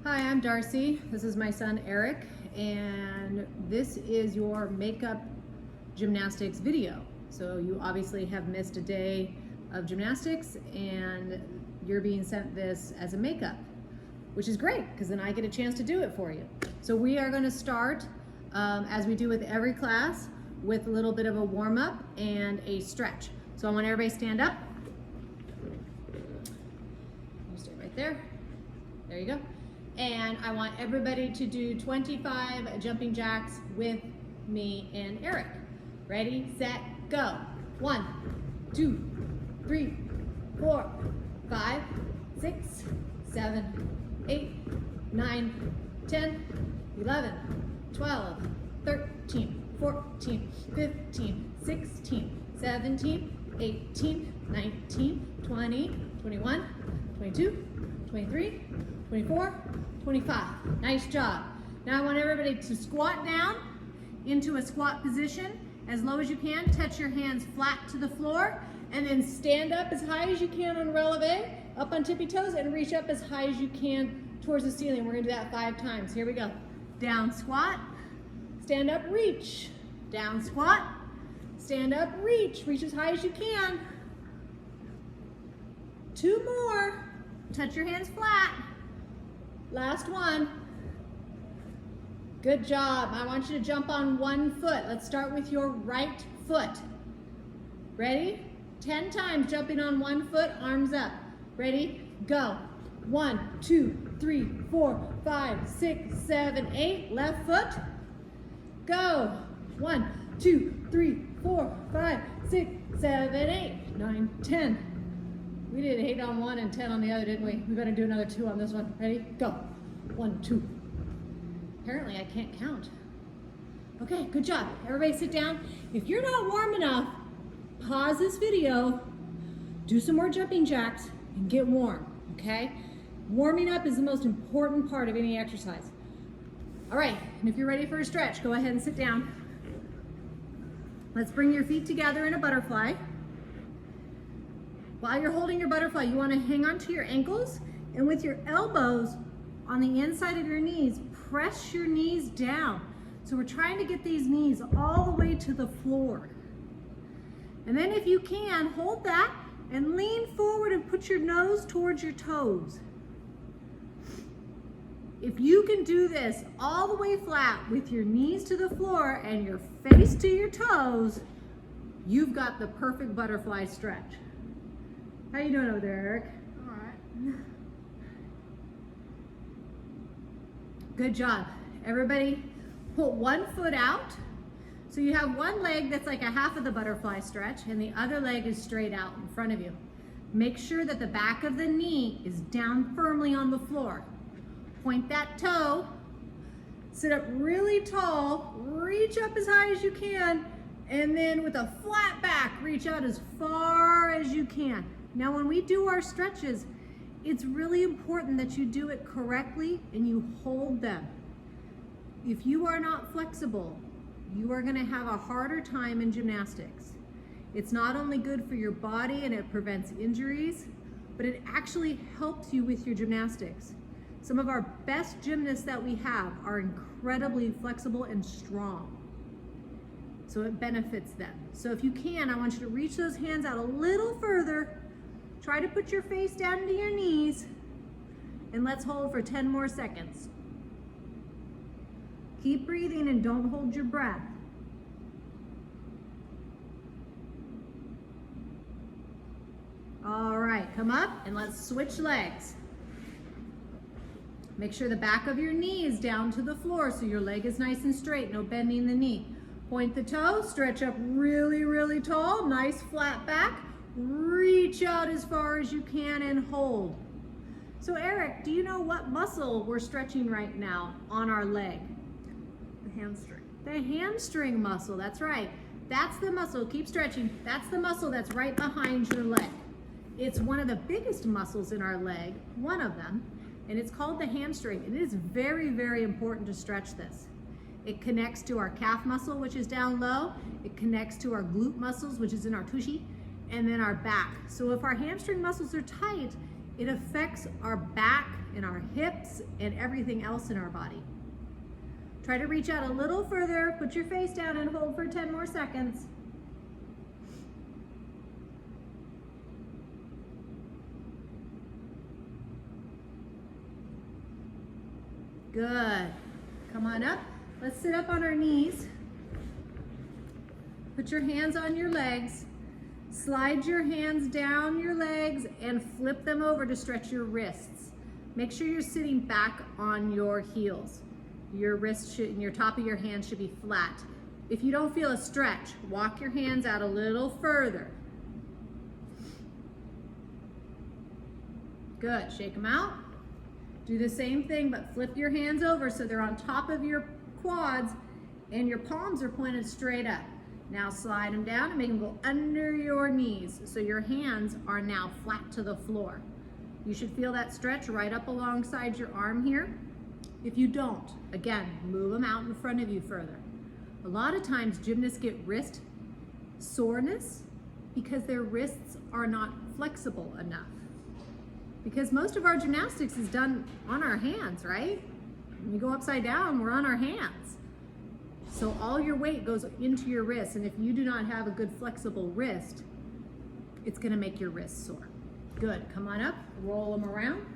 Hi, I'm Darcy. This is my son Eric, and this is your makeup gymnastics video. So you obviously have missed a day of gymnastics and you're being sent this as a makeup, which is great because then I get a chance to do it for you. So we are going to start, as we do with every class, with a little bit of a warm-up and a stretch. So I want everybody to stand up. You stay right there. There you go. And I want everybody to do 25 jumping jacks with me and Eric. Ready, set, go. 1, 2, 3, 4, 5, 6, 7, 8, 9, 10, 11, 12, 13, 14, 15, 16, 17, 18, 19, 20, 21, 22, 23, 24, 25. Nice job. Now I want everybody to squat down into a squat position as low as you can. Touch your hands flat to the floor and then stand up as high as you can on releve, up on tippy toes, and reach up as high as you can towards the ceiling. We're gonna do that 5 times. Here we go. Down, squat, stand up, reach. Down, squat, stand up, reach. Reach as high as you can. 2 more. Touch your hands flat. Last one. Good job. I want you to jump on 1 foot. Let's start with your right foot. Ready? 10 times jumping on 1 foot, arms up. Ready? Go. 1, 2, 3, 4, 5, 6, 7, 8. Left foot. Go. 1, 2, 3, 4, 5, 6, 7, 8, 9, 10. We did 8 on one and 10 on the other, didn't we? We better do another 2 on this one. Ready? Go. 1, 2. Apparently I can't count. Okay, good job. Everybody sit down. If you're not warm enough, pause this video, do some more jumping jacks, and get warm, okay? Warming up is the most important part of any exercise. All right, and if you're ready for a stretch, go ahead and sit down. Let's bring your feet together in a butterfly. While you're holding your butterfly, you want to hang on to your ankles, and with your elbows on the inside of your knees, press your knees down. So we're trying to get these knees all the way to the floor. And then if you can, hold that and lean forward and put your nose towards your toes. If you can do this all the way flat with your knees to the floor and your face to your toes, you've got the perfect butterfly stretch. How you doing over there, Eric? All right. Good job. Everybody put 1 foot out. So you have one leg that's like a half of the butterfly stretch and the other leg is straight out in front of you. Make sure that the back of the knee is down firmly on the floor. Point that toe, sit up really tall, reach up as high as you can, and then with a flat back, reach out as far as you can. Now when we do our stretches, it's really important that you do it correctly and you hold them. If you are not flexible, you are going to have a harder time in gymnastics. It's not only good for your body and it prevents injuries, but it actually helps you with your gymnastics. Some of our best gymnasts that we have are incredibly flexible and strong. So it benefits them. So if you can, I want you to reach those hands out a little further. Try to put your face down into your knees, and let's hold for 10 more seconds. Keep breathing and don't hold your breath. All right, come up and let's switch legs. Make sure the back of your knee is down to the floor so your leg is nice and straight, no bending the knee. Point the toe, stretch up really, really tall, nice flat back. Reach out as far as you can and hold. So Eric, do you know what muscle we're stretching right now on our leg? The hamstring. The hamstring muscle, that's right. That's the muscle, keep stretching. That's the muscle that's right behind your leg. It's one of the biggest muscles in our leg, one of them, and it's called the hamstring. And it is very, very important to stretch this. It connects to our calf muscle, which is down low. It connects to our glute muscles, which is in our tushy, and then our back. So if our hamstring muscles are tight, It affects our back and our hips and everything else in our body. Try to reach out a little further, put your face down and hold for 10 more seconds. Good. Come on up. Let's sit up on our knees. Put your hands on your legs. Slide your hands down your legs and flip them over to stretch your wrists. Make sure you're sitting back on your heels. Your wrists should, and your top of your hand should be flat. If you don't feel a stretch, walk your hands out a little further. Good. Shake them out. Do the same thing, but flip your hands over so they're on top of your quads and your palms are pointed straight up. Now slide them down and make them go under your knees so your hands are now flat to the floor. You should feel that stretch right up alongside your arm here. If you don't, again, move them out in front of you further. A lot of times gymnasts get wrist soreness because their wrists are not flexible enough. Because most of our gymnastics is done on our hands, right? When you go upside down, we're on our hands. So all your weight goes into your wrists, and if you do not have a good flexible wrist, it's gonna make your wrists sore. Good, come on up, roll them around.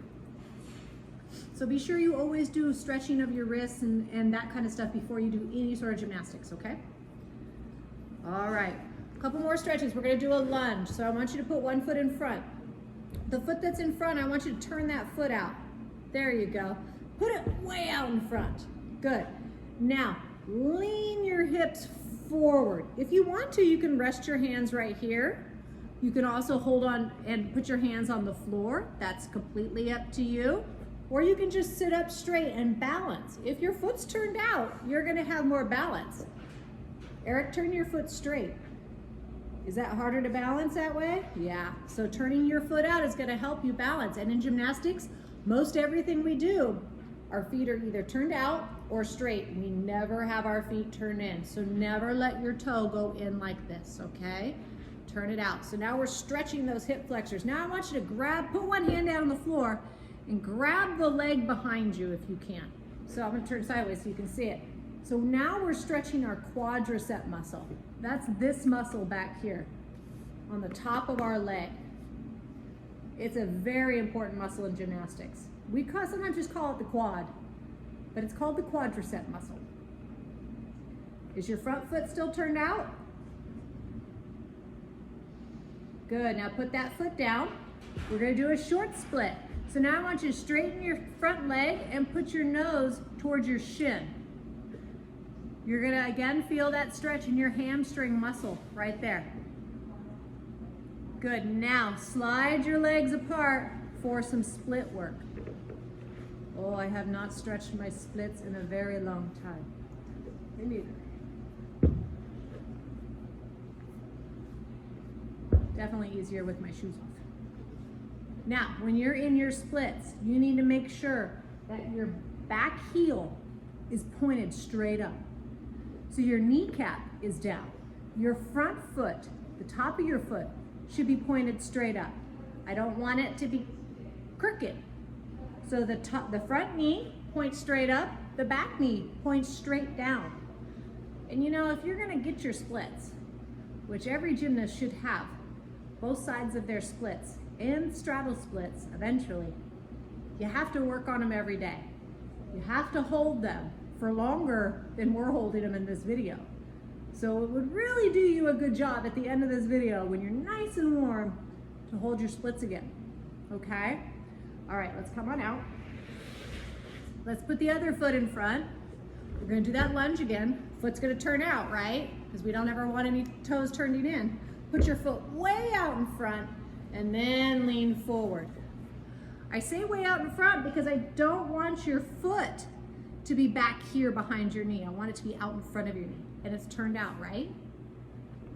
So be sure you always do stretching of your wrists and that kind of stuff before you do any sort of gymnastics, okay? All right, a couple more stretches. We're gonna do a lunge. So I want you to put one foot in front. The foot that's in front, I want you to turn that foot out. There you go. Put it way out in front. Good. Now, lean your hips forward. If you want to, you can rest your hands right here. You can also hold on and put your hands on the floor. That's completely up to you. Or you can just sit up straight and balance. If your foot's turned out, you're gonna have more balance. Eric, turn your foot straight. Is that harder to balance that way? Yeah, so turning your foot out is gonna help you balance. And in gymnastics, most everything we do, our feet are either turned out or straight. We never have our feet turned in. So never let your toe go in like this, okay? Turn it out. So now we're stretching those hip flexors. Now I want you to put one hand down on the floor and grab the leg behind you if you can. So I'm gonna turn sideways so you can see it. So now we're stretching our quadricep muscle. That's this muscle back here on the top of our leg. It's a very important muscle in gymnastics. We sometimes just call it the quad, but it's called the quadricep muscle. Is your front foot still turned out? Good, now put that foot down. We're gonna do a short split. So now I want you to straighten your front leg and put your nose towards your shin. You're gonna again feel that stretch in your hamstring muscle right there. Good, now slide your legs apart for some split work. Oh, I have not stretched my splits in a very long time. Me neither. Definitely easier with my shoes off. Now, when you're in your splits, you need to make sure that your back heel is pointed straight up. So your kneecap is down. Your front foot, the top of your foot, should be pointed straight up. I don't want it to be crooked. So the front knee points straight up, the back knee points straight down. And you know, if you're gonna get your splits, which every gymnast should have, both sides of their splits and straddle splits eventually, you have to work on them every day. You have to hold them for longer than we're holding them in this video. So it would really do you a good job at the end of this video when you're nice and warm to hold your splits again, okay? All right, let's come on out. Let's put the other foot in front. We're gonna do that lunge again. Foot's gonna turn out, right? Because we don't ever want any toes turning in. Put your foot way out in front and then lean forward. I say way out in front because I don't want your foot to be back here behind your knee. I want it to be out in front of your knee. And it's turned out, right?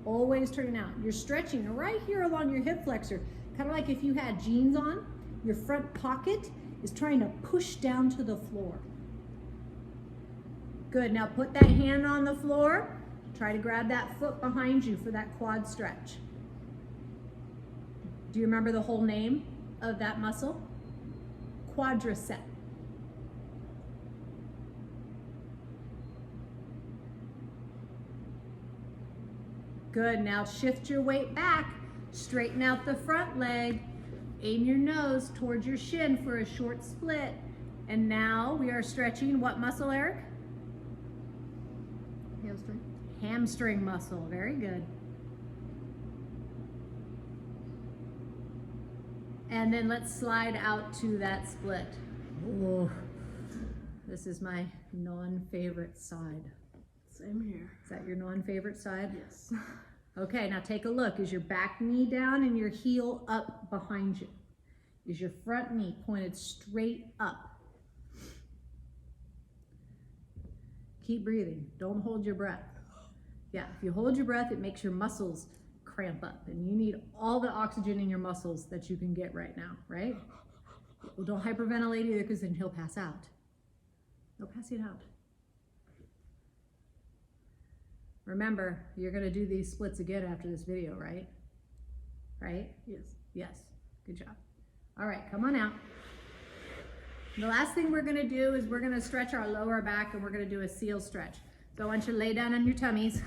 Always turning out. You're stretching right here along your hip flexor. Kind of like if you had jeans on, your front pocket is trying to push down to the floor. Good, now put that hand on the floor. Try to grab that foot behind you for that quad stretch. Do you remember the whole name? of that muscle? Quadricep. Good, now shift your weight back, straighten out the front leg, aim your nose towards your shin for a short split. And now we are stretching what muscle, Eric? Hamstring. Hamstring muscle, very good. And then let's slide out to that split. Oh, this is my non-favorite side. Same here. Is that your non-favorite side? Yes. Okay, now take a look. Is your back knee down and your heel up behind you? Is your front knee pointed straight up? Keep breathing. Don't hold your breath. Yeah, if you hold your breath, it makes your muscles cramp up, and you need all the oxygen in your muscles that you can get right now, right? Well, don't hyperventilate either, because then he'll pass out. He'll pass it out. Remember, you're going to do these splits again after this video, right? Right? Yes. Yes. Good job. All right, come on out. The last thing we're going to do is we're going to stretch our lower back, and we're going to do a seal stretch. So I want you to lay down on your tummies.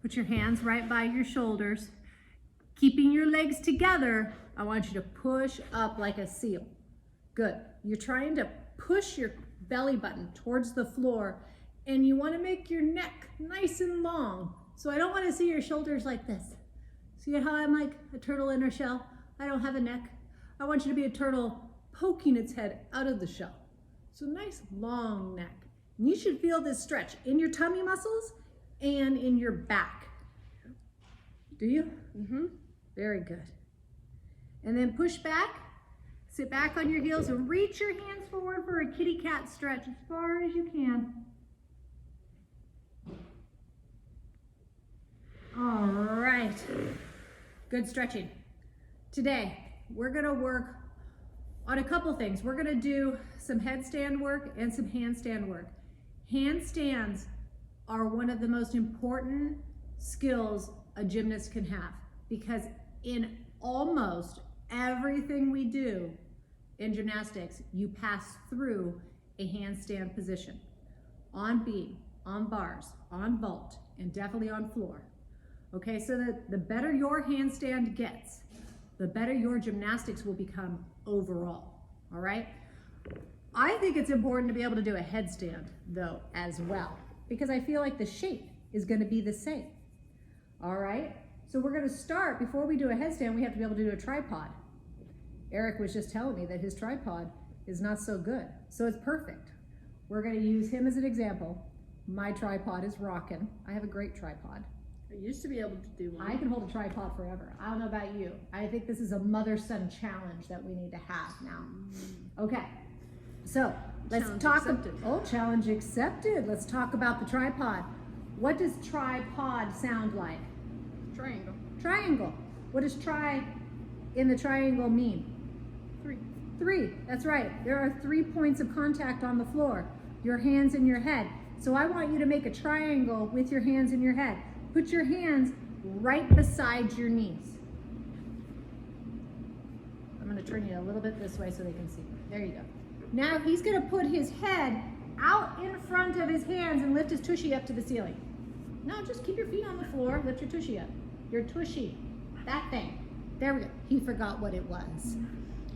Put your hands right by your shoulders. Keeping your legs together, I want you to push up like a seal. Good. You're trying to push your belly button towards the floor, and you want to make your neck nice and long. So I don't want to see your shoulders like this. See how I'm like a turtle in her shell? I don't have a neck. I want you to be a turtle poking its head out of the shell. So nice long neck. And you should feel this stretch in your tummy muscles and in your back. Do you? Mm-hmm. Very good. And then push back, sit back on your heels and reach your hands forward for a kitty cat stretch as far as you can. All right. Good stretching. Today, we're gonna work on a couple things. We're gonna do some headstand work and some handstand work. Handstands are one of the most important skills a gymnast can have, because in almost everything we do in gymnastics, you pass through a handstand position. On beam, on bars, on vault, and definitely on floor. Okay, so that the better your handstand gets, the better your gymnastics will become overall, all right? I think it's important to be able to do a headstand, though, as well, because I feel like the shape is going to be the same. All right, so we're going to start, before we do a headstand, we have to be able to do a tripod. Eric was just telling me that his tripod is not so good, so it's perfect. We're going to use him as an example. My tripod is rocking. I have a great tripod. I used to be able to do one. I can hold a tripod forever. I don't know about you. I think this is a mother-son challenge that we need to have now. Okay, so let's Challenge talk. accepted. Oh, challenge accepted. Let's talk about the tripod. What does tripod sound like? Triangle. Triangle. What does tri in the triangle mean? 3. 3. That's right. There are 3 points of contact on the floor. Your hands and your head. So I want you to make a triangle with your hands and your head. Put your hands right beside your knees. I'm going to turn you a little bit this way so they can see. There you go. Now he's going to put his head out in front of his hands and lift his tushy up to the ceiling. No, just keep your feet on the floor. Lift your tushy up. Your tushy. That thing. There we go. He forgot what it was.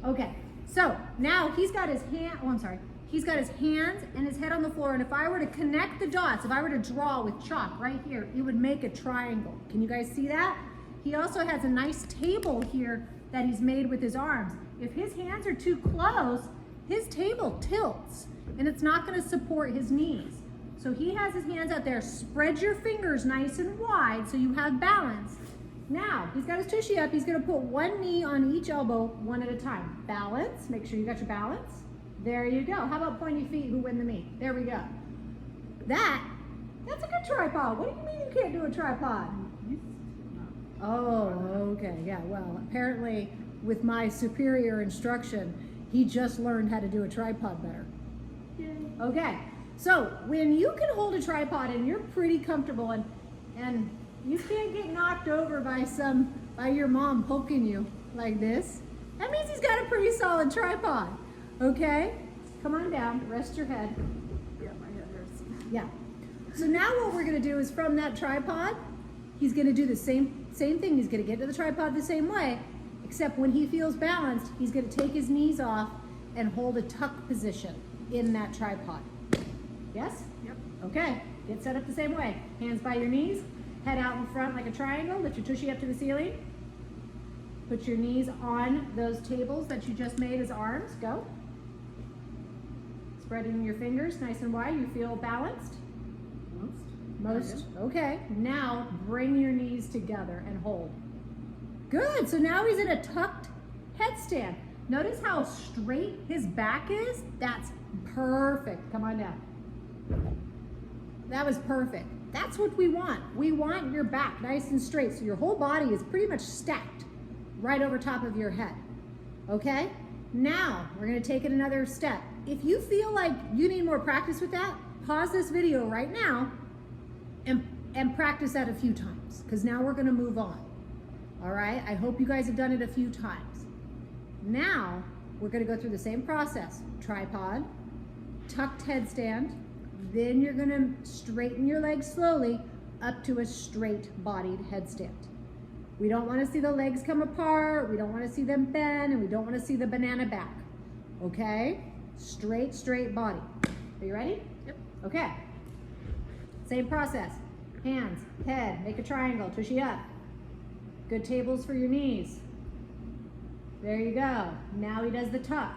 Okay. So now he's got his hand. Oh, I'm sorry. He's got his hands and his head on the floor, and if I were to connect the dots, if I were to draw with chalk right here, it would make a triangle. Can you guys see that? He also has a nice table here that he's made with his arms. If his hands are too close, his table tilts, and it's not going to support his knees. So he has his hands out there. Spread your fingers nice and wide so you have balance. Now, he's got his tushy up. He's going to put one knee on each elbow, one at a time. Balance. Make sure you got your balance. There you go. How about pointy feet who win the meet? There we go. That's a good tripod. What do you mean you can't do a tripod? Oh, okay. Yeah, well, apparently with my superior instruction, he just learned how to do a tripod better. Yay. Okay, so when you can hold a tripod and you're pretty comfortable and you can't get knocked over by your mom poking you like this, That means he's got a pretty solid tripod. Okay? Come on down, rest your head. Yeah, my head hurts. Yeah. So now what we're gonna do is from that tripod, he's gonna do the same thing. He's gonna get to the tripod the same way, except when he feels balanced, he's gonna take his knees off and hold a tuck position in that tripod. Yes? Yep. Okay, get set up the same way. Hands by your knees, head out in front like a triangle, lift your tushy up to the ceiling. Put your knees on those tables that you just made as arms, go. Spreading your fingers nice and wide, you feel balanced? Most, okay. Now bring your knees together and hold. Good, so now he's in a tucked headstand. Notice how straight his back is? That's perfect, come on down. That was perfect. That's what we want. We want your back nice and straight, so your whole body is pretty much stacked right over top of your head, okay? Now, we're gonna take it another step. If you feel like you need more practice with that, pause this video right now and practice that a few times, because now we're gonna move on, all right? I hope you guys have done it a few times. Now, we're gonna go through the same process. Tripod, tucked headstand, then you're gonna straighten your legs slowly up to a straight-bodied headstand. We don't wanna see the legs come apart, we don't wanna see them bend, and we don't wanna see the banana back, okay? Straight body. Are you ready? Yep. Okay. Same process. Hands, head, make a triangle, tushy up. Good tables for your knees. There you go. Now he does the tuck.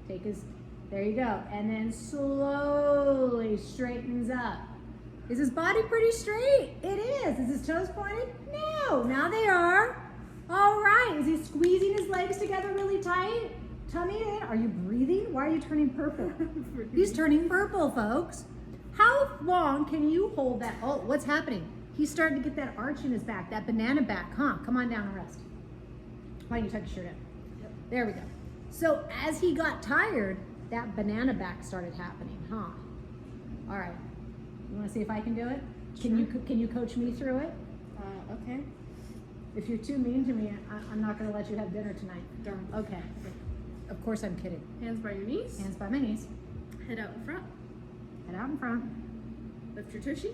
There you go. And then slowly straightens up. Is his body pretty straight? It is. Is his toes pointed? No. Now they are. All right. Is he squeezing his legs together really tight? Tummy in. Are you breathing? Why are you turning purple? He's turning purple, folks. How long can you hold that? Oh, what's happening? He's starting to get that arch in his back, that banana back, huh? Come on down and rest. Why don't you tuck your shirt in? Yep. There we go. So as he got tired, that banana back started happening, huh? All right. You want to see if I can do it? Sure. Can you coach me through it? Okay. If you're too mean to me, I'm not going to let you have dinner tonight. Darn. Okay. Of course I'm kidding. Hands by your knees. Hands by my knees. Head out in front. Head out in front. Lift your tushy.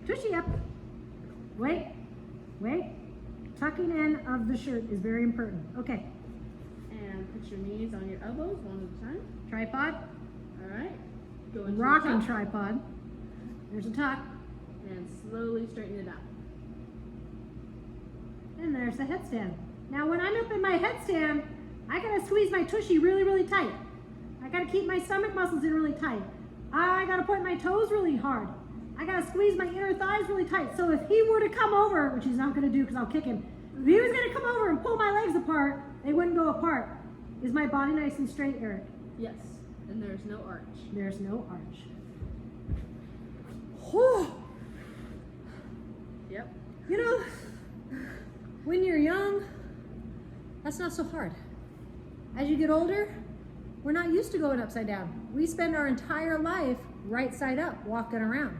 Tushy up. Wait. Tucking in of the shirt is very important. Okay. And put your knees on your elbows one at a time. Tripod. All right. Go into Rocking the tuck. tripod. There's a tuck. And slowly straighten it out. And there's the headstand. Now when I'm up in my headstand, I gotta squeeze my tushy really tight. I gotta keep my stomach muscles in really tight. I gotta point my toes really hard. I gotta squeeze my inner thighs really tight. So if he were to come over, which he's not gonna do because I'll kick him, if he was gonna come over and pull my legs apart, they wouldn't go apart. Is my body nice and straight, Eric? Yes. And there's no arch. There's no arch. Whew. Yep. You know, when you're young, that's not so hard. As you get older, we're not used to going upside down. We spend our entire life right side up, walking around.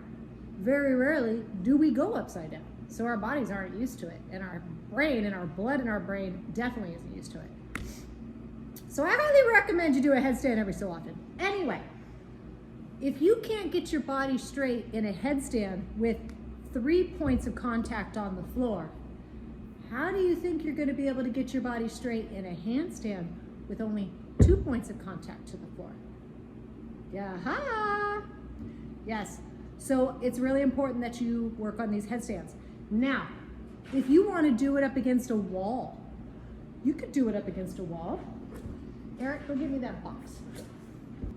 Very rarely do we go upside down. So our bodies aren't used to it. And our brain and our blood in our brain definitely isn't used to it. So I highly recommend you do a headstand every so often. Anyway, if you can't get your body straight in a headstand with 3 points of contact on the floor, how do you think you're going to be able to get your body straight in a handstand with only 2 points of contact to the floor? Yaha! Yes, so it's really important that you work on these headstands. Now, if you want to do it up against a wall, you could do it up against a wall. Eric, go give me that box.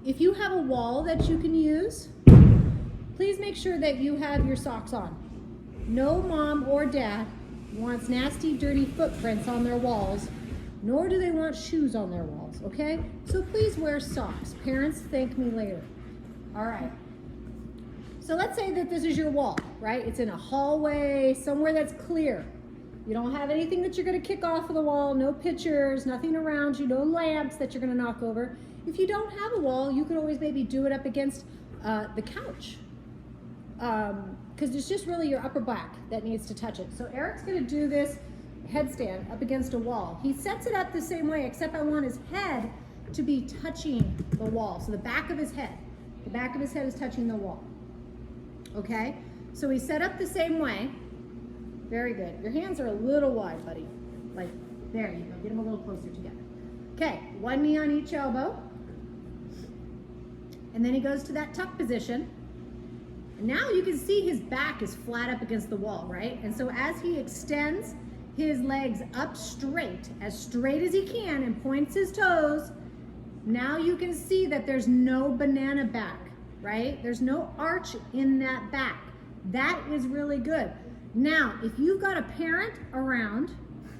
If you have a wall that you can use, please make sure that you have your socks on. No mom or dad wants nasty, dirty footprints on their walls, nor do they want shoes on their walls, okay? So please wear socks. Parents, thank me later. All right. So let's say that this is your wall, right? It's in a hallway, somewhere that's clear. You don't have anything that you're gonna kick off of the wall, no pictures, nothing around you, no lamps that you're gonna knock over. If you don't have a wall, you could always maybe do it up against the couch. Because it's just really your upper back that needs to touch it. So Eric's gonna do this headstand up against a wall. He sets it up the same way, except I want his head to be touching the wall. So the back of his head is touching the wall. Okay, so we set up the same way. Very good. Your hands are a little wide, buddy. Like, there you go. Get them a little closer together. Okay, one knee on each elbow. And then he goes to that tuck position. And now you can see his back is flat up against the wall, right? And so as he extends his legs up straight as he can, and points his toes, now you can see that there's no banana back, right? There's no arch in that back. That is really good. Now, if you've got a parent around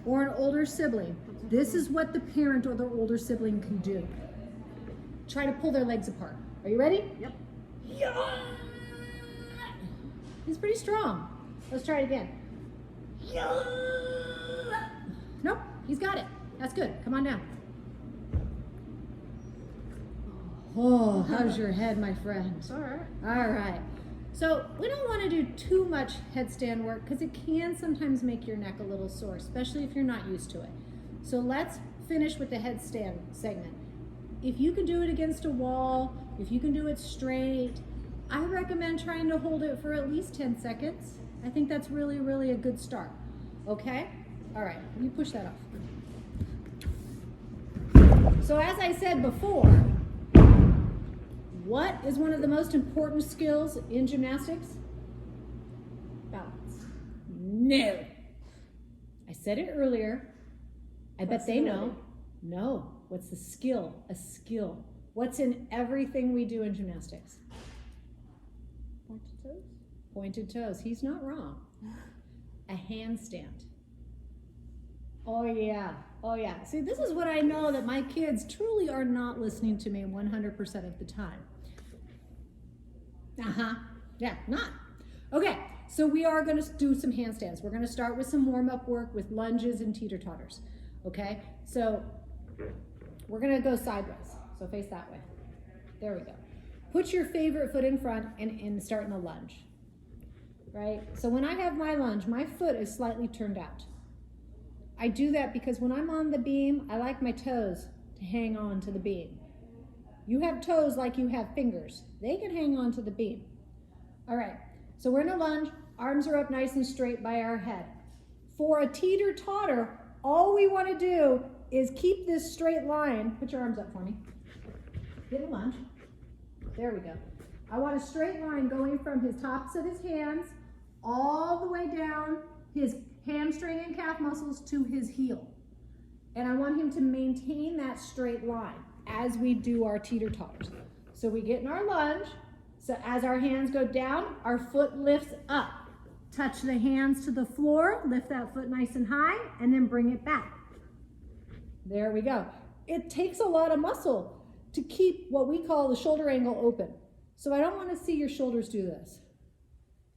or an older sibling, this is what the parent or the older sibling can do. Try to pull their legs apart. Are you ready? Yep. Yeah. He's pretty strong. Let's try it again. Yeah. Nope, he's got it. That's good. Come on down. Oh, how's your head, my friend? It's all right. All right. So we don't want to do too much headstand work because it can sometimes make your neck a little sore, especially if you're not used to it. So let's finish with the headstand segment. If you can do it against a wall, if you can do it straight, I recommend trying to hold it for at least 10 seconds. I think that's really, really a good start. Okay? All right, you push that off. So as I said before, what is one of the most important skills in gymnastics? Balance. No. I said it earlier. I bet they know. No. What's the skill? A skill. What's in everything we do in gymnastics? Pointed toes. Pointed toes. He's not wrong. A handstand. Oh yeah. Oh yeah. See, this is what I know that my kids truly are not listening to me 100% of the time. Yeah, not. Okay, so we are going to do some handstands. We're going to start with some warm-up work with lunges and teeter-totters. Okay, so we're going to go sideways. So face that way. There we go. Put your favorite foot in front and start in a lunge. Right? So when I have my lunge, my foot is slightly turned out. I do that because when I'm on the beam, I like my toes to hang on to the beam. You have toes like you have fingers. They can hang on to the beam. All right, so we're in a lunge. Arms are up nice and straight by our head. For a teeter-totter, all we want to do is keep this straight line. Put your arms up for me. Get a lunge. There we go. I want a straight line going from his tops of his hands all the way down his hamstring and calf muscles to his heel. And I want him to maintain that straight line as we do our teeter-totters. So we get in our lunge. So as our hands go down, our foot lifts up. Touch the hands to the floor, lift that foot nice and high, and then bring it back. There we go. It takes a lot of muscle to keep what we call the shoulder angle open. So I don't want to see your shoulders do this.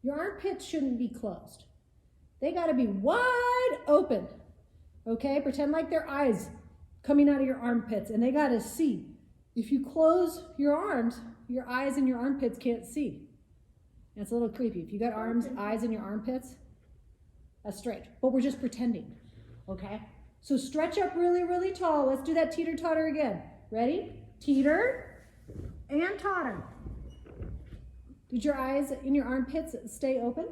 Your armpits shouldn't be closed. They got to be wide open. Okay, pretend like they're eyes coming out of your armpits, and they got to see. If you close your arms, your eyes and your armpits can't see. That's a little creepy. If you got arms, eyes in your armpits, that's strange. But we're just pretending, okay? So stretch up really, really tall. Let's do that teeter-totter again. Ready? Teeter and totter. Did your eyes in your armpits stay open?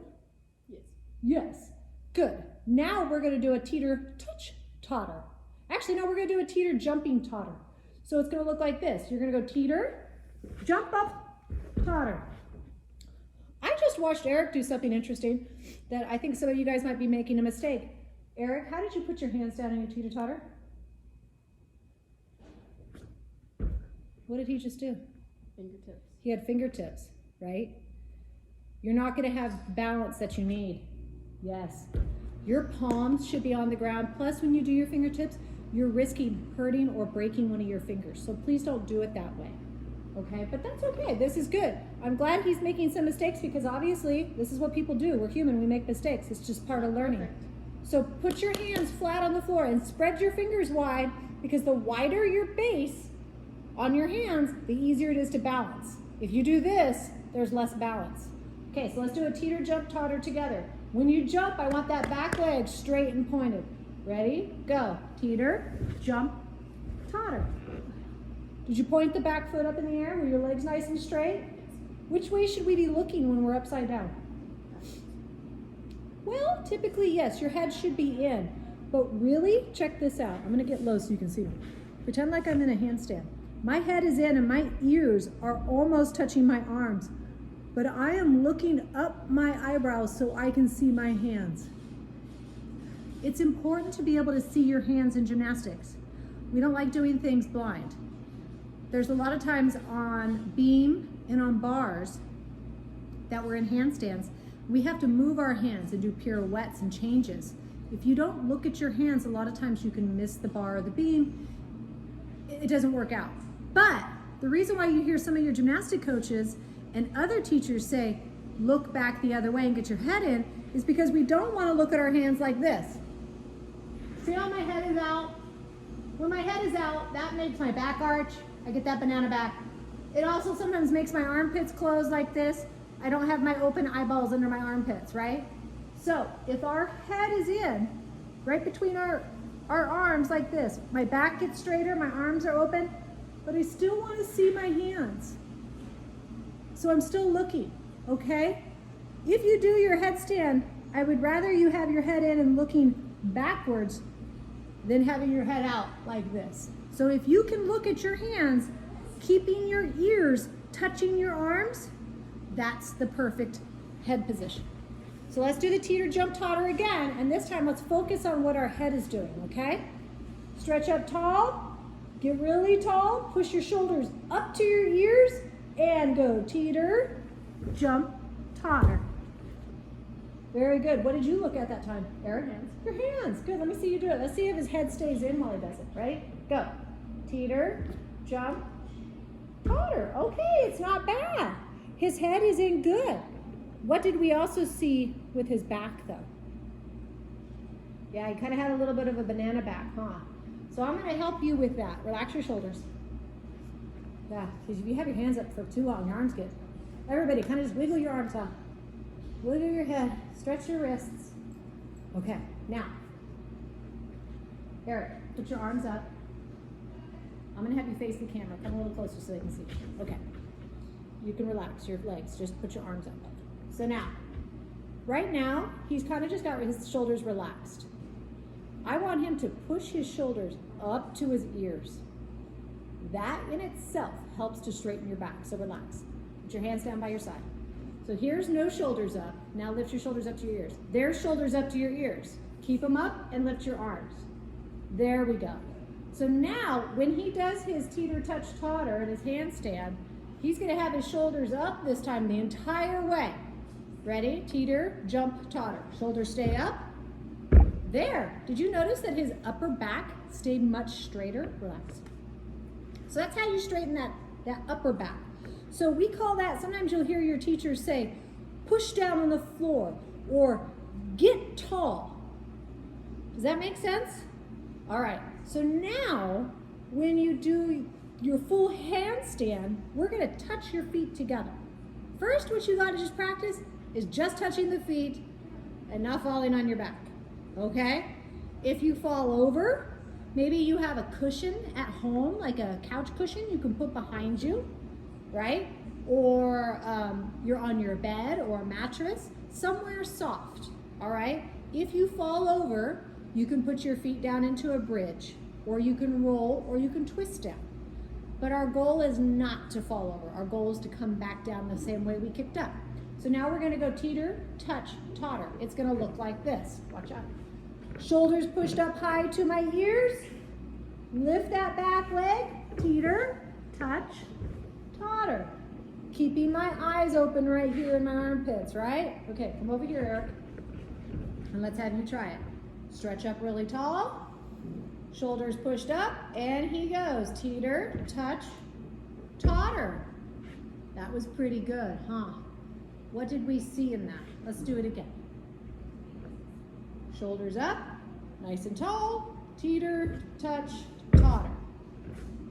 Yes. Yes. Good. Now we're going to do a teeter-touch-totter. Actually, no, we're going to do a teeter-jumping totter. So it's going to look like this. You're going to go teeter, jump up, totter. I just watched Eric do something interesting that I think some of you guys might be making a mistake. Eric, how did you put your hands down in your teeter-totter? What did he just do? Fingertips. He had fingertips, right? You're not going to have balance that you need. Yes. Your palms should be on the ground. Plus, when you do your fingertips, you're risking hurting or breaking one of your fingers. So please don't do it that way. Okay, but that's okay. This is good. I'm glad he's making some mistakes because obviously this is what people do. We're human, we make mistakes. It's just part of learning. Perfect. So put your hands flat on the floor and spread your fingers wide because the wider your base on your hands, the easier it is to balance. If you do this, there's less balance. Okay, so let's do a teeter, jump, totter together. When you jump, I want that back leg straight and pointed. Ready? Go. Teeter, jump, totter. Did you point the back foot up in the air? Were your legs nice and straight? Which way should we be looking when we're upside down? Well, typically, yes, your head should be in. But really, check this out. I'm going to get low so you can see me. Pretend like I'm in a handstand. My head is in and my ears are almost touching my arms. But I am looking up my eyebrows so I can see my hands. It's important to be able to see your hands in gymnastics. We don't like doing things blind. There's a lot of times on beam and on bars that we're in handstands, we have to move our hands and do pirouettes and changes. If you don't look at your hands, a lot of times you can miss the bar or the beam. It doesn't work out. But the reason why you hear some of your gymnastic coaches and other teachers say, look back the other way and get your head in, is because we don't want to look at our hands like this. See how my head is out? When my head is out, that makes my back arch. I get that banana back. It also sometimes makes my armpits close like this. I don't have my open eyeballs under my armpits, right? So if our head is in, right between our arms like this, my back gets straighter, my arms are open, but I still want to see my hands. So I'm still looking, okay? If you do your headstand, I would rather you have your head in and looking backwards than having your head out like this. So if you can look at your hands, keeping your ears touching your arms, that's the perfect head position. So let's do the teeter, jump, totter again, and this time let's focus on what our head is doing, okay? Stretch up tall, get really tall, push your shoulders up to your ears, and go teeter, jump, totter. Very good. What did you look at that time, Eric? Hands. Your hands. Good. Let me see you do it. Let's see if his head stays in while he does it. Ready? Go. Teeter, jump, totter. Okay, it's not bad. His head is in good. What did we also see with his back, though? Yeah, he kind of had a little bit of a banana back, huh? So I'm going to help you with that. Relax your shoulders. Yeah, because if you have your hands up for too long, your arms get... Everybody, kind of just wiggle your arms out. Wiggle your head. Stretch your wrists. Okay, now, Eric, put your arms up. I'm going to have you face the camera. Come a little closer so they can see you. Okay. You can relax your legs. Just put your arms up. So now, right now, he's kind of just got his shoulders relaxed. I want him to push his shoulders up to his ears. That in itself helps to straighten your back, so relax. Put your hands down by your side. So here's no shoulders up. Now lift your shoulders up to your ears. There's shoulders up to your ears. Keep them up and lift your arms. There we go. So now, when he does his teeter, touch, totter and his handstand, he's gonna have his shoulders up this time the entire way. Ready? Teeter, jump, totter. Shoulders stay up. There. Did you notice that his upper back stayed much straighter? Relax. So that's how you straighten that upper back. So we call that, sometimes you'll hear your teachers say, push down on the floor or get tall. Does that make sense? All right. So now, when you do your full handstand, we're gonna touch your feet together. First, what you gotta just practice is just touching the feet and not falling on your back, okay? If you fall over, maybe you have a cushion at home, like a couch cushion you can put behind you, right? Or you're on your bed or a mattress, somewhere soft, all right? If you fall over, you can put your feet down into a bridge, or you can roll, or you can twist down. But our goal is not to fall over. Our goal is to come back down the same way we kicked up. So now we're gonna go teeter, touch, totter. It's gonna look like this. Watch out. Shoulders pushed up high to my ears. Lift that back leg. Teeter, touch, totter. Keeping my eyes open right here in my armpits, right? Okay, come over here, Eric. And let's have you try it. Stretch up really tall. Shoulders pushed up, and he goes. Teeter, touch, totter. That was pretty good, huh? What did we see in that? Let's do it again. Shoulders up, nice and tall. Teeter, touch, totter.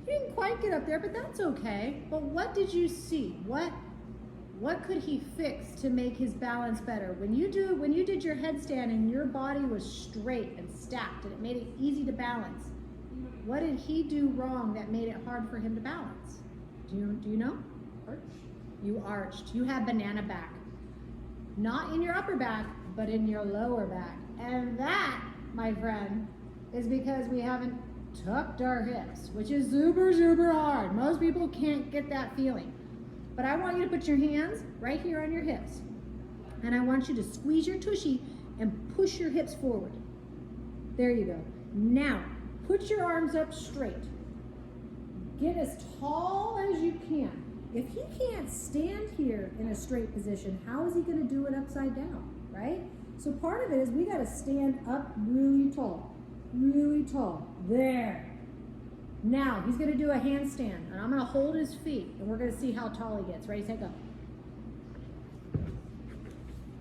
You didn't quite get up there, but that's okay. But what did you see? What What could he fix to make his balance better? When you did your headstand and your body was straight and stacked and it made it easy to balance, what did he do wrong that made it hard for him to balance? Do you know? Arch. You arched. You had banana back. Not in your upper back, but in your lower back. And that, my friend, is because we haven't tucked our hips, which is super, super hard. Most people can't get that feeling. But I want you to put your hands right here on your hips. And I want you to squeeze your tushy and push your hips forward. There you go. Now, put your arms up straight. Get as tall as you can. If he can't stand here in a straight position, how is he going to do it upside down, right? So part of it is we got to stand up really tall, really tall. There. Now he's going to do a handstand, and I'm going to hold his feet, and we're going to see how tall he gets. Ready, set, go.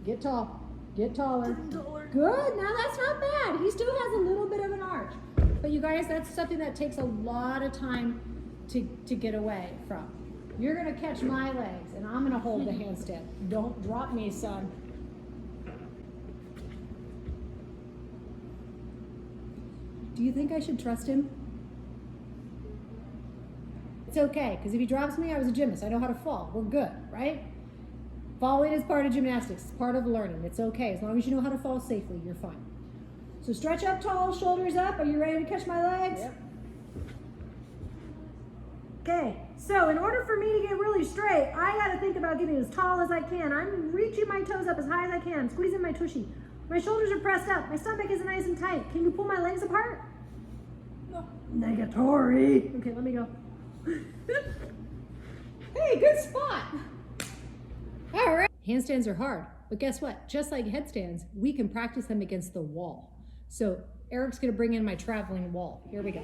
Get tall. Get taller. Good. Now that's not bad. He still has a little bit of an arch. But you guys, that's something that takes a lot of time to get away from. You're going to catch my legs, and I'm going to hold the handstand. Don't drop me, son. Do you think I should trust him? It's okay, because if he drops me, I was a gymnast. I know how to fall. We're good, right? Falling is part of gymnastics. It's part of learning. It's okay. As long as you know how to fall safely, you're fine. So stretch up tall, shoulders up. Are you ready to catch my legs? Yep. Okay, so in order for me to get really straight, I got to think about getting as tall as I can. I'm reaching my toes up as high as I can, squeezing my tushy. My shoulders are pressed up. My stomach is nice and tight. Can you pull my legs apart? No. Negatory. Okay, let me go. Hey, good spot. All right. Handstands are hard, but guess what? Just like headstands, we can practice them against the wall. So Eric's going to bring in my traveling wall. Here we go.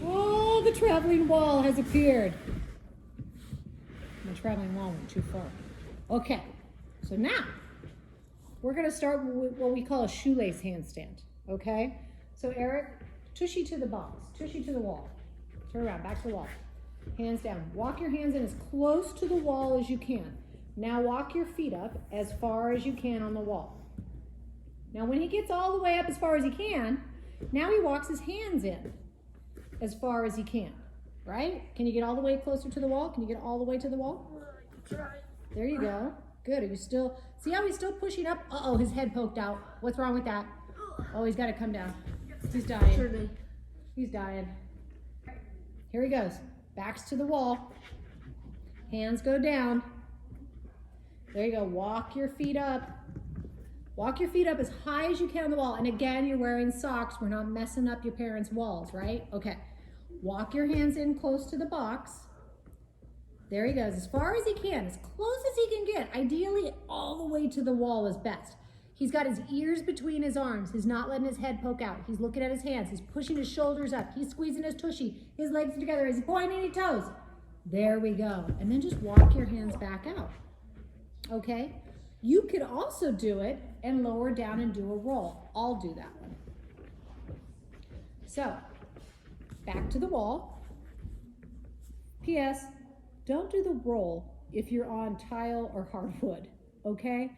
Oh, the traveling wall has appeared. My traveling wall went too far. Okay, so now we're going to start with what we call a shoelace handstand. Okay, so Eric, tushy to the box, tushy to the wall. Turn around, back to the wall. Hands down. Walk your hands in as close to the wall as you can. Now walk your feet up as far as you can on the wall. Now when he gets all the way up as far as he can, now he walks his hands in as far as he can, right? Can you get all the way closer to the wall? Can you get all the way to the wall? Try. There you go. Good. Are you still, see how he's still pushing up? Uh-oh, his head poked out. What's wrong with that? Oh, he's got to come down. He's dying. Surely. He's dying. Here he goes. Backs to the wall. Hands go down. There you go. Walk your feet up. Walk your feet up as high as you can on the wall. And again, you're wearing socks. We're not messing up your parents' walls, right? Okay. Walk your hands in close to the box. There he goes. As far as he can, as close as he can get. Ideally, all the way to the wall is best. He's got his ears between his arms. He's not letting his head poke out. He's looking at his hands. He's pushing his shoulders up. He's squeezing his tushy. His legs are together. He's pointing his toes. There we go. And then just walk your hands back out. Okay? You could also do it and lower down and do a roll. I'll do that one. So, back to the wall. P.S. Don't do the roll if you're on tile or hardwood, okay?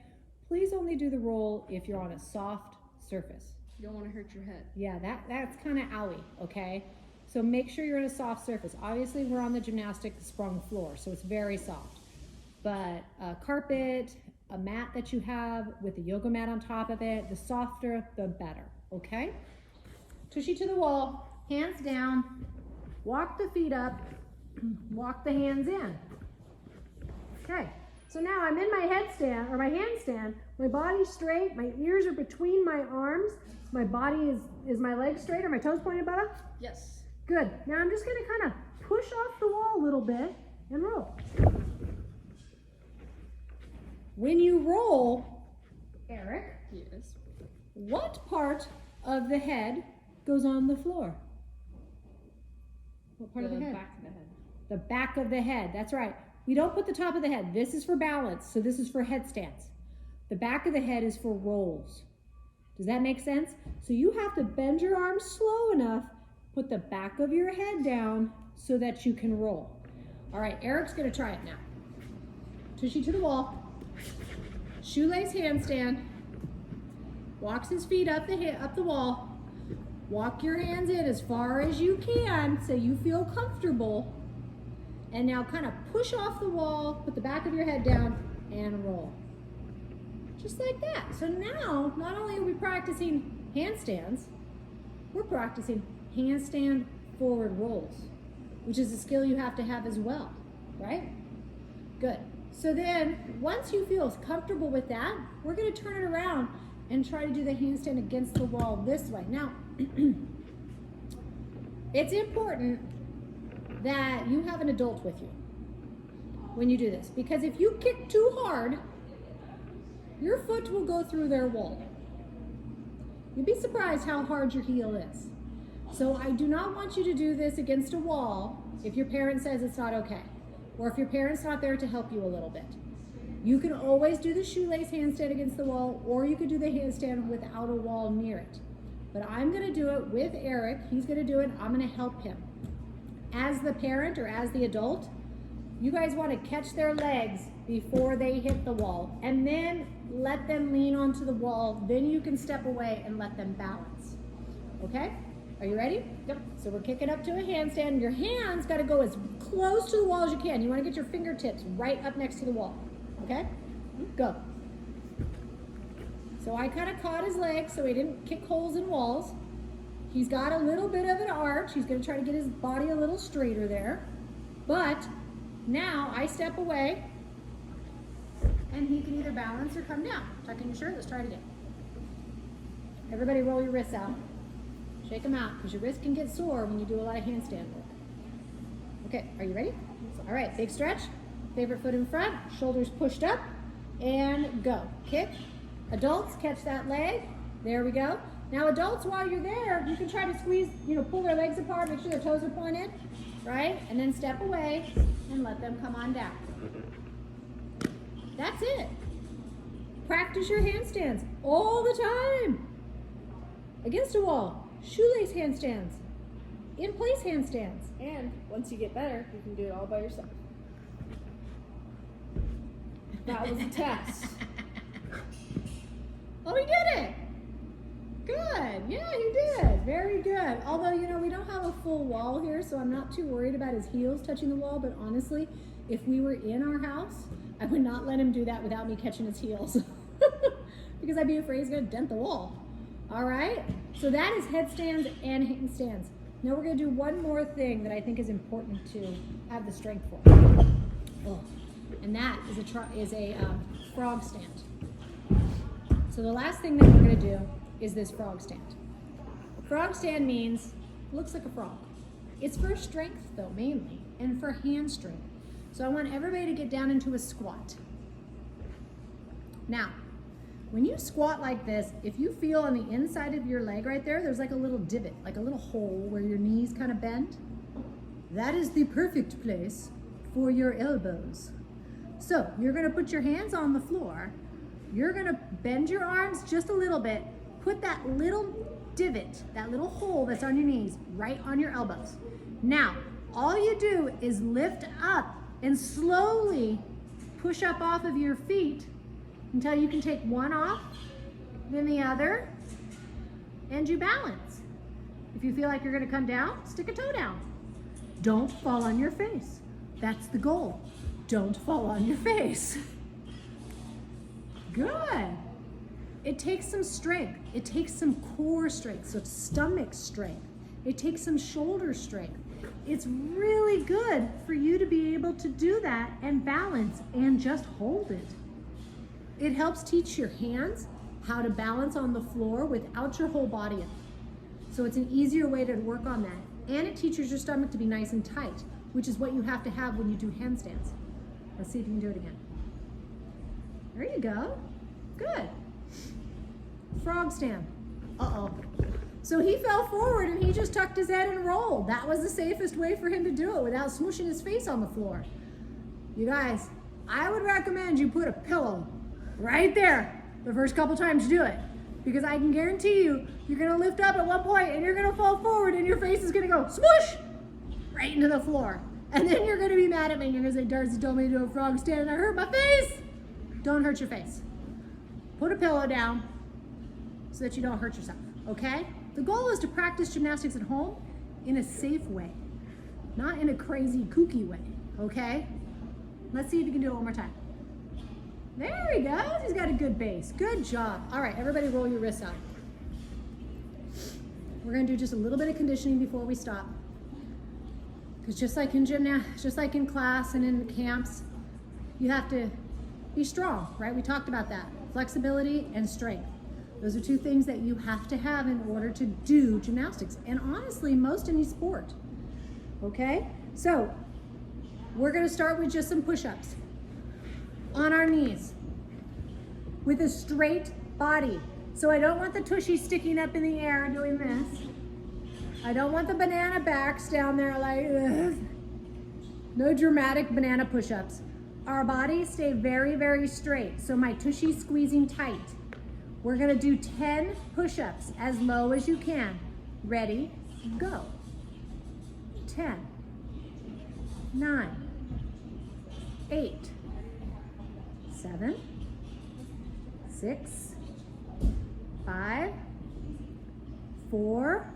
Please only do the roll if you're on a soft surface. You don't want to hurt your head. Yeah, that's kind of owie, okay? So make sure you're on a soft surface. Obviously, we're on the gymnastic sprung floor, so it's very soft. But a carpet, a mat that you have with a yoga mat on top of it, the softer, the better, okay? Tushy to the wall, hands down, walk the feet up, walk the hands in. Okay, so now I'm in my headstand, or my handstand, my body's straight, my ears are between my arms, my body is my legs straight, or my toes pointed above? Yes. Good, now I'm just gonna kind of push off the wall a little bit and roll. When you roll, Eric, Yes. what part of the head goes on the floor? What part of the head? Back of the head. The back of the head, that's right. We don't put the top of the head. This is for balance, so this is for headstands. The back of the head is for rolls. Does that make sense? So you have to bend your arms slow enough, put the back of your head down so that you can roll. All right, Eric's gonna try it now. tushy to the wall, shoelace handstand, walks his feet up the wall, walk your hands in as far as you can so you feel comfortable, and now kind of push off the wall, put the back of your head down, and roll. Just like that. So now, not only are we practicing handstands, we're practicing handstand forward rolls, which is a skill you have to have as well, right? Good. So then, once you feel comfortable with that, we're going to turn it around and try to do the handstand against the wall this way. Now, it's important that you have an adult with you when you do this, because if you kick too hard, your foot will go through their wall. You'd be surprised how hard your heel is. So I do not want you to do this against a wall if your parent says it's not okay, or if your parent's not there to help you a little bit. You can always do the shoelace handstand against the wall, or you could do the handstand without a wall near it. But I'm gonna do it with Eric. He's gonna do it, I'm gonna help him. As the parent or as the adult, you guys wanna catch their legs before they hit the wall, and then let them lean onto the wall. Then you can step away and let them balance. Okay? Are you ready? Yep. So we're kicking up to a handstand. Your hands got to go as close to the wall as you can. You want to get your fingertips right up next to the wall. Okay? Go. So I kind of caught his legs so he didn't kick holes in walls. He's got a little bit of an arch. He's going to try to get his body a little straighter there. But now I step away, and he can either balance or come down. Tuck in your shirt. Let's try it again. Everybody roll your wrists out. Shake them out, because your wrist can get sore when you do a lot of handstand work. Okay, are you ready? All right, big stretch. Favorite foot in front, shoulders pushed up, and go. Kick. Adults, catch that leg. There we go. Now adults, while you're there, you can try to squeeze, pull their legs apart, make sure their toes are pointed, right? And then step away and let them come on down. That's it. Practice your handstands all the time. Against a wall. Shoelace handstands, in place handstands. And once you get better, you can do it all by yourself. That was a test. Oh, he did it. Good. Yeah, he did. Very good. Although, we don't have a full wall here, so I'm not too worried about his heels touching the wall. But honestly, if we were in our house, I would not let him do that without me catching his heels. Because I'd be afraid he's going to dent the wall. All right, so that is headstands and handstands. Now we're going to do one more thing that I think is important to have the strength for. Oh, and that is a frog stand. So the last thing that we're going to do is this frog stand. Frog stand means, looks like a frog. It's for strength though, mainly, and for hand strength. So I want everybody to get down into a squat. Now, when you squat like this, if you feel on the inside of your leg right there, there's like a little divot, like a little hole where your knees kind of bend. That is the perfect place for your elbows. So you're gonna put your hands on the floor. You're gonna bend your arms just a little bit. Put that little divot, that little hole that's on your knees, right on your elbows. Now, all you do is lift up and slowly push up off of your feet until you can take one off, then the other, and you balance. If you feel like you're gonna come down, stick a toe down. Don't fall on your face. That's the goal. Don't fall on your face. Good. It takes some strength. It takes some core strength, so stomach strength. It takes some shoulder strength. It's really good for you to be able to do that and balance and just hold it. It helps teach your hands how to balance on the floor without your whole body in. So it's an easier way to work on that. And it teaches your stomach to be nice and tight, which is what you have to have when you do handstands. Let's see if you can do it again. There you go. Good. Frog stand. Uh-oh. So he fell forward and he just tucked his head and rolled. That was the safest way for him to do it without smooshing his face on the floor. You guys, I would recommend you put a pillow right there the first couple times you do it, because I can guarantee you, you're gonna lift up at one point and you're gonna fall forward and your face is gonna go smoosh right into the floor. And then you're gonna be mad at me and you're gonna say, Darcy told me to do a frog stand and I hurt my face. Don't hurt your face. Put a pillow down so that you don't hurt yourself, okay? The goal is to practice gymnastics at home in a safe way, not in a crazy kooky way, okay? Let's see if you can do it one more time. There he goes, he's got a good base. Good job. All right, everybody roll your wrists out. We're gonna do just a little bit of conditioning before we stop. Because just like in just like in class and in camps, you have to be strong, right? We talked about that. Flexibility and strength. Those are two things that you have to have in order to do gymnastics. And honestly, most any sport. Okay? So, we're gonna start with just some push-ups. On our knees. With a straight body. So I don't want the tushy sticking up in the air doing this. I don't want the banana backs down there like this. No dramatic banana push-ups. Our bodies stay very, very straight. So my tushy's squeezing tight. We're gonna do 10 push-ups as low as you can. Ready, go. 10, 9, 8, 7, 6, 5, 4,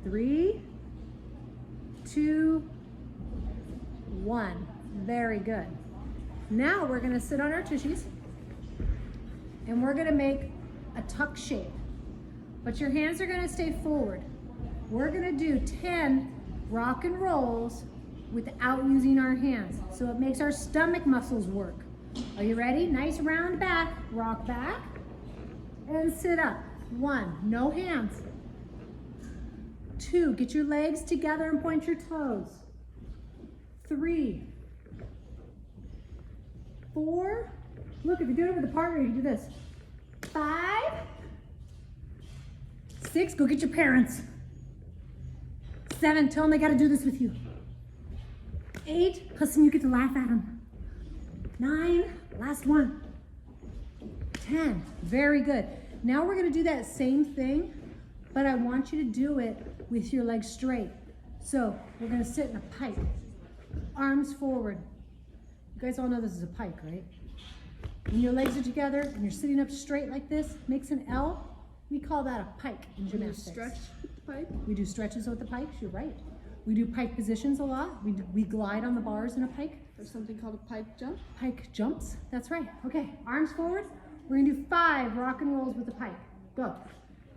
3, 2, 1. Very good. Now we're gonna sit on our tushies and we're gonna make a tuck shape. But your hands are gonna stay forward. We're gonna do 10 rock and rolls without using our hands. So it makes our stomach muscles work. Are you ready? Nice round back, rock back, and sit up. 1, no hands. 2, get your legs together and point your toes. 3, 4, look, if you do it with a partner, you can do this. 5, 6, go get your parents. 7, tell them they gotta do this with you. 8, listen, you get to laugh at them. 9, last one. 10, very good. Now we're gonna do that same thing, but I want you to do it with your legs straight. So we're gonna sit in a pike, arms forward. You guys all know this is a pike, right? When your legs are together and you're sitting up straight like this, makes an L. We call that a pike in gymnastics. Stretch with the pike? We do stretches with the pikes, you're right. We do pike positions a lot. We glide on the bars in a pike. There's something called a pike jump? Pike jumps, that's right. Okay, arms forward. We're gonna do 5 rock and rolls with the pike. Go.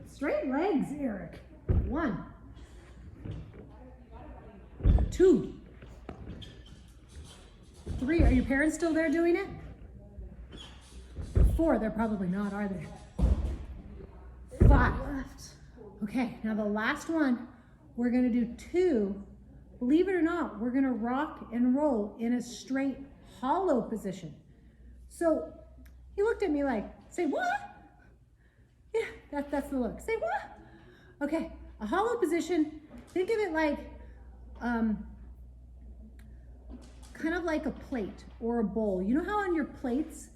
Straight legs, Eric. 1, 2, 3. Are your parents still there doing it? 4, they're probably not, are they? 5. Okay, now the last one, we're gonna do 2. Believe it or not, we're gonna rock and roll in a straight hollow position. So he looked at me like, say what? Yeah, that's the look. Say what? Okay, a hollow position, think of it like, kind of like a plate or a bowl. You know how on your plates,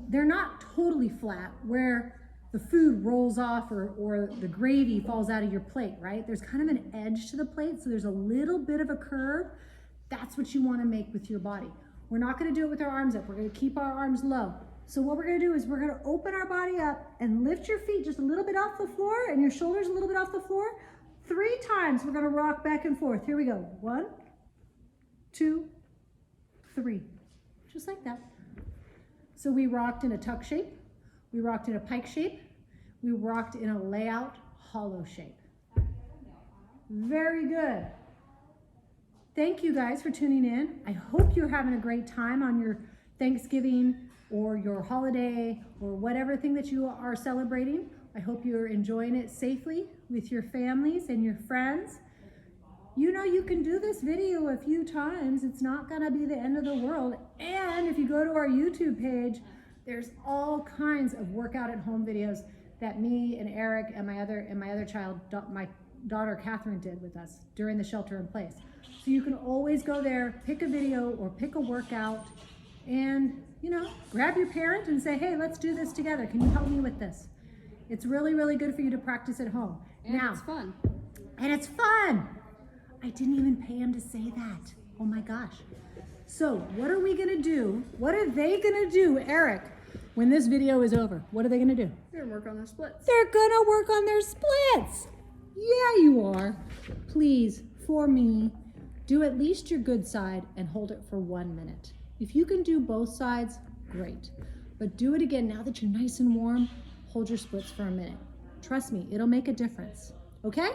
they're not totally flat where the food rolls off or the gravy falls out of your plate, right? There's kind of an edge to the plate, so there's a little bit of a curve. That's what you want to make with your body. We're not going to do it with our arms up. We're going to keep our arms low. So what we're going to do is we're going to open our body up and lift your feet just a little bit off the floor and your shoulders a little bit off the floor. 3 times we're going to rock back and forth. Here we go. 1, 2, 3. Just like that. So we rocked in a tuck shape. We rocked in a pike shape. We rocked in a layout hollow shape. Very good. Thank you guys for tuning in. I hope you're having a great time on your Thanksgiving or your holiday or whatever thing that you are celebrating. I hope you're enjoying it safely with your families and your friends. You know you can do this video a few times. It's not gonna be the end of the world. And if you go to our YouTube page, there's all kinds of workout at home videos that me and Eric and my other child, my daughter Catherine, did with us during the shelter in place. So you can always go there, pick a video or pick a workout, and grab your parent and say, hey, let's do this together. Can you help me with this? It's really, really good for you to practice at home. And it's fun. And it's fun. I didn't even pay him to say that. Oh my gosh. So what are we gonna do? What are they gonna do, Eric, when this video is over? What are they gonna do? They're gonna work on their splits. They're gonna work on their splits. Yeah, you are. Please, for me, do at least your good side and hold it for 1 minute. If you can do both sides, great. But do it again now that you're nice and warm. Hold your splits for a minute. Trust me, it'll make a difference. Okay?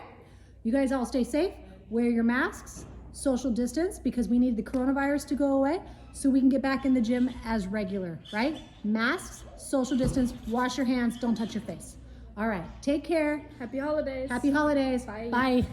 You guys all stay safe. Wear your masks. Social distance, because we need the coronavirus to go away so we can get back in the gym as regular, right? Masks, social distance, wash your hands, don't touch your face. All right, take care. Happy holidays. Happy holidays. Bye. Bye.